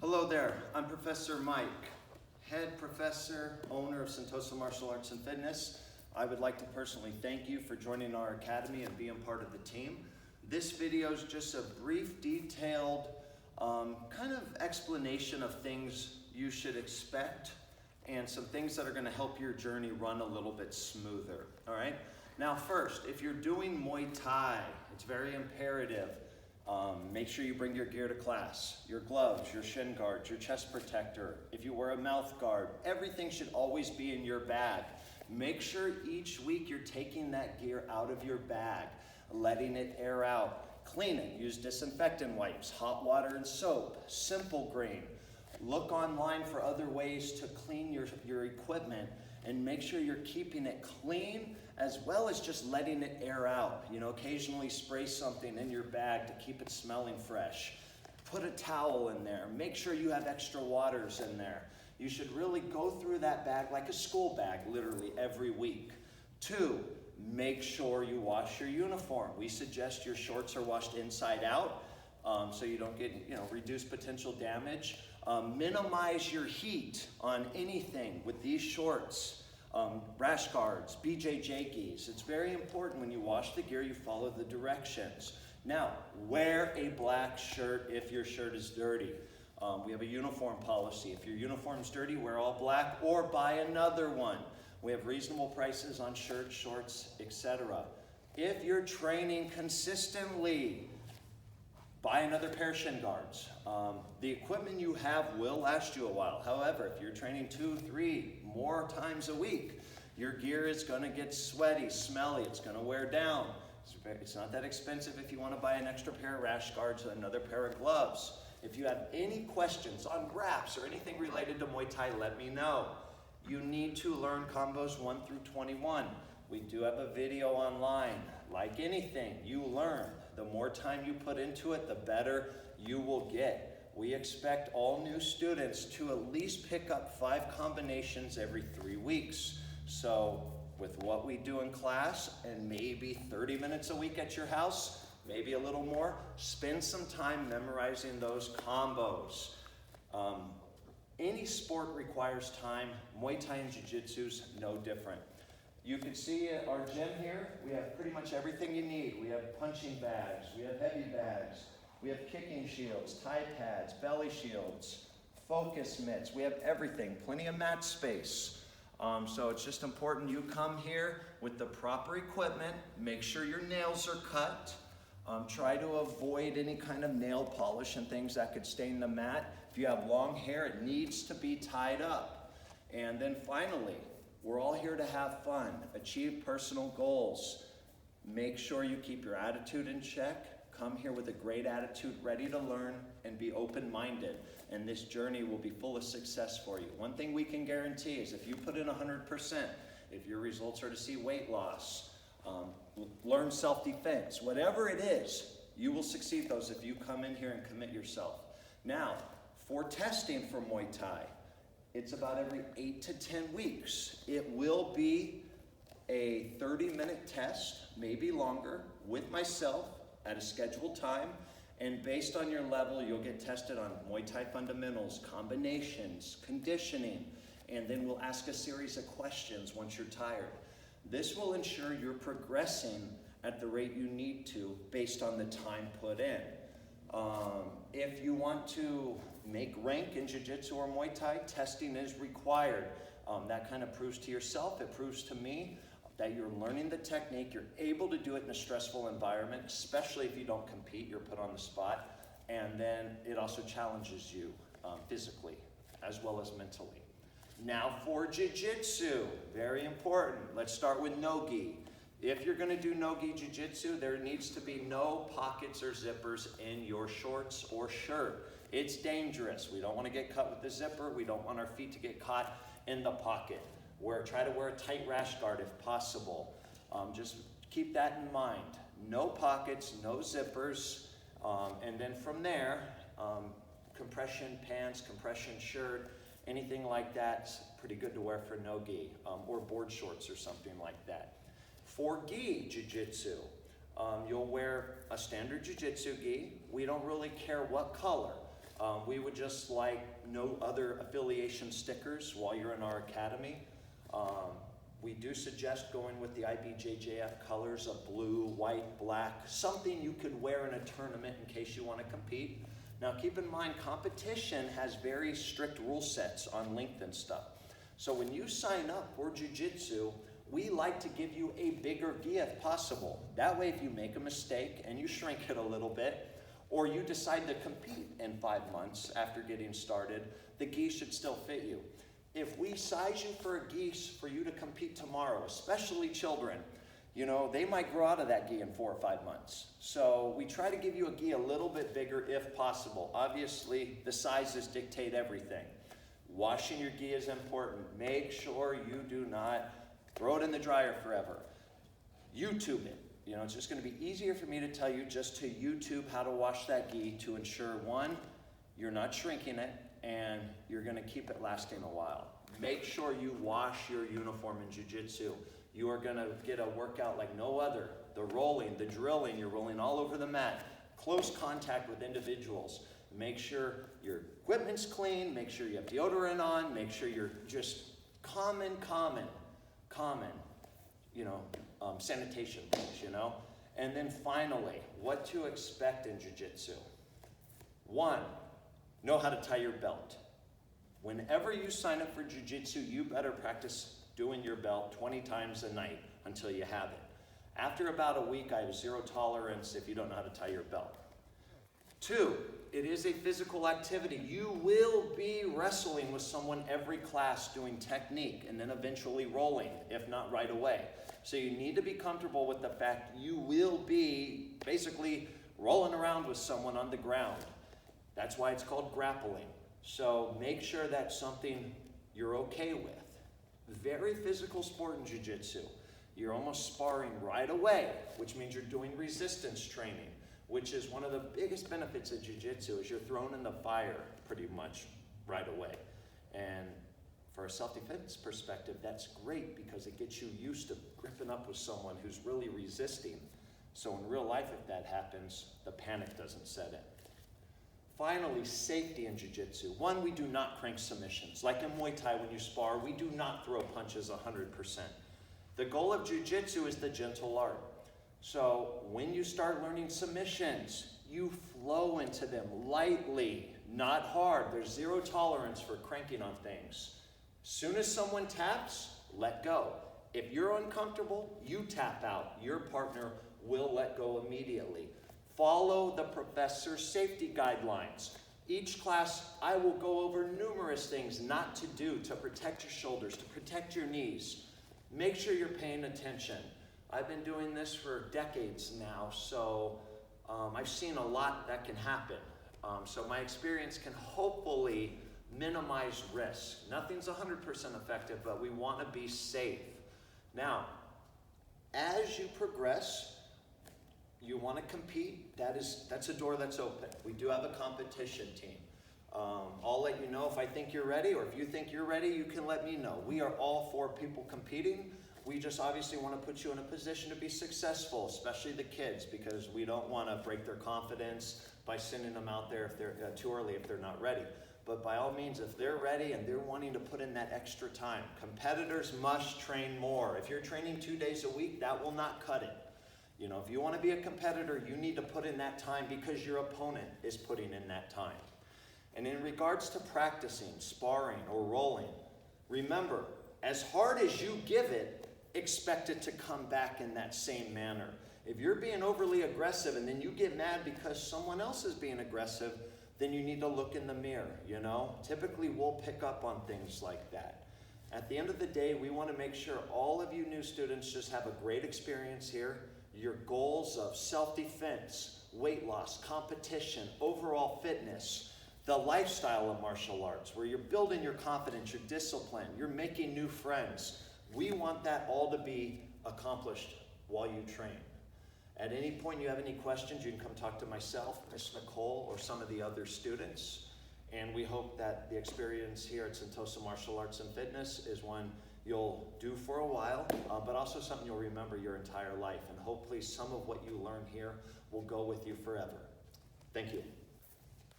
Hello there, I'm Professor Mike, head professor, owner of Sentosa Martial Arts and Fitness. I would like to personally thank you for joining our academy and being part of the team. This video is just a brief, detailed kind of explanation of things you should expect and some things that are going to help your journey run a little bit smoother, all right? Now first, if you're doing Muay Thai, it's very imperative. Make sure you bring your gear to class, your gloves, your shin guards, your chest protector. If you wear a mouth guard, everything should always be in your bag. Make sure each week you're taking that gear out of your bag, letting it air out. Clean it, use disinfectant wipes, hot water and soap, simple grain. Look online for other ways to clean your equipment and make sure you're keeping it clean as well as just letting it air out. You know, occasionally spray something in your bag to keep it smelling fresh. Put a towel in there. Make sure you have extra waters in there. You should really go through that bag like a school bag, literally every week. 2, make sure you wash your uniform. We suggest your shorts are washed inside out so you don't get, reduce potential damage. Minimize your heat on anything with these shorts. Rash guards, BJJ gis. It's very important when you wash the gear, you follow the directions. Now, wear a black shirt if your shirt is dirty. We have a uniform policy. If your uniform's dirty, wear all black or buy another one. We have reasonable prices on shirts, shorts, etc. If you're training consistently, buy another pair of shin guards. The equipment you have will last you a while. However, if you're training 2, 3 more times a week, your gear is gonna get sweaty, smelly, it's gonna wear down. It's not that expensive if you wanna buy an extra pair of rash guards or another pair of gloves. If you have any questions on graps or anything related to Muay Thai, let me know. You need to learn combos 1 through 21. We do have a video online. Like anything, you learn. The more time you put into it, the better you will get. We expect all new students to at least pick up 5 combinations every 3 weeks. So with what we do in class and maybe 30 minutes a week at your house, maybe a little more, spend some time memorizing those combos. Any sport requires time. Muay Thai and Jiu-Jitsu's no different. You can see at our gym here, we have pretty much everything you need. We have punching bags, we have heavy bags, we have kicking shields, Thai pads, belly shields, focus mitts. We have everything, plenty of mat space. So it's just important you come here with the proper equipment, make sure your nails are cut, try to avoid any kind of nail polish and things that could stain the mat. If you have long hair, it needs to be tied up. And then finally, we're all here to have fun, achieve personal goals. Make sure you keep your attitude in check. Come here with a great attitude, ready to learn and be open-minded. And this journey will be full of success for you. One thing we can guarantee is if you put in 100%, if your results are to see weight loss, learn self-defense, whatever it is, you will succeed those if you come in here and commit yourself. Now, for testing for Muay Thai, it's about every 8 to 10 weeks. It will be a 30-minute test, maybe longer, with myself at a scheduled time. And based on your level, you'll get tested on Muay Thai fundamentals, combinations, conditioning, and then we'll ask a series of questions once you're tired. This will ensure you're progressing at the rate you need to based on the time put in. If you want to make rank in Jiu-Jitsu or Muay Thai, testing is required. That kind of proves to yourself, it proves to me that you're learning the technique, you're able to do it in a stressful environment, especially if you don't compete, you're put on the spot, and then it also challenges you physically as well as mentally. Now for Jiu-Jitsu, very important. Let's start with no-gi. If you're gonna do no-gi Jiu-Jitsu, there needs to be no pockets or zippers in your shorts or shirt. It's dangerous. We don't want to get cut with the zipper. We don't want our feet to get caught in the pocket. Try to wear a tight rash guard if possible. Just keep that in mind. No pockets, no zippers. And then from there, compression pants, compression shirt, anything like that's pretty good to wear for no-gi, or board shorts or something like that. For gi Jiu-Jitsu, you'll wear a standard Jiu-Jitsu gi. We don't really care what color. We would just like no other affiliation stickers while you're in our academy. We do suggest going with the IBJJF colors of blue, white, black, something you could wear in a tournament in case you want to compete. Now keep in mind, competition has very strict rule sets on length and stuff. So when you sign up for jiu-jitsu, we like to give you a bigger gi if possible. That way if you make a mistake and you shrink it a little bit, or you decide to compete in 5 months after getting started, the gi should still fit you. If we size you for a gi for you to compete tomorrow, especially children, you know, they might grow out of that gi in 4 or 5 months. So we try to give you a gi a little bit bigger if possible. Obviously, the sizes dictate everything. Washing your gi is important. Make sure you do not throw it in the dryer forever. YouTube it. You know, it's just going to be easier for me to tell you just to YouTube how to wash that gi to ensure, one, you're not shrinking it, and you're going to keep it lasting a while. Make sure you wash your uniform in jiu-jitsu. You are going to get a workout like no other. The rolling, the drilling, you're rolling all over the mat. Close contact with individuals. Make sure your equipment's clean. Make sure you have deodorant on. Make sure you're just common, you know, sanitation things, you know. And then finally, what to expect in jiu-jitsu. 1, know how to tie your belt. Whenever you sign up for jiu-jitsu, you better practice doing your belt 20 times a night until you have it. After about a week, I have 0 tolerance if you don't know how to tie your belt. 2, it is a physical activity. You will be wrestling with someone every class doing technique and then eventually rolling, if not right away. So you need to be comfortable with the fact you will be basically rolling around with someone on the ground. That's why it's called grappling. So make sure that's something you're okay with. Very physical sport in jiu-jitsu. You're almost sparring right away, which means you're doing resistance training, which is one of the biggest benefits of jiu-jitsu is you're thrown in the fire pretty much right away. And for a self-defense perspective, that's great because it gets you used to gripping up with someone who's really resisting. So in real life, if that happens, the panic doesn't set in. Finally, safety in jiu-jitsu. 1, we do not crank submissions. Like in Muay Thai, when you spar, we do not throw punches 100%. The goal of jiu-jitsu is the gentle art. So when you start learning submissions, you flow into them lightly, not hard. There's 0 tolerance for cranking on things. Soon as someone taps, let go. If you're uncomfortable, you tap out. Your partner will let go immediately. Follow the professor's safety guidelines. Each class, I will go over numerous things not to do to protect your shoulders, to protect your knees. Make sure you're paying attention. I've been doing this for decades now, so I've seen a lot that can happen. So my experience can hopefully minimize risk. Nothing's 100% effective, but we want to be safe. Now, as you progress, you want to compete, that's a door that's open. We do have a competition team. I'll let you know if I think you're ready, or if you think you're ready, you can let me know. We are all for people competing. We just obviously want to put you in a position to be successful, especially the kids, because we don't want to break their confidence by sending them out there if they're too early if they're not ready. But by all means, if they're ready and they're wanting to put in that extra time, competitors must train more. If you're training 2 days a week, that will not cut it. You know, if you want to be a competitor, you need to put in that time because your opponent is putting in that time. And in regards to practicing, sparring, or rolling, remember, as hard as you give it, expect it to come back in that same manner. If you're being overly aggressive and then you get mad because someone else is being aggressive, then you need to look in the mirror, you know? Typically, we'll pick up on things like that. At the end of the day, we want to make sure all of you new students just have a great experience here. Your goals of self-defense, weight loss, competition, overall fitness, the lifestyle of martial arts, where you're building your confidence, your discipline, you're making new friends. We want that all to be accomplished while you train. At any point you have any questions, you can come talk to myself, Miss Nicole, or some of the other students. And we hope that the experience here at Sentosa Martial Arts and Fitness is one you'll do for a while, but also something you'll remember your entire life. And hopefully some of what you learn here will go with you forever. Thank you.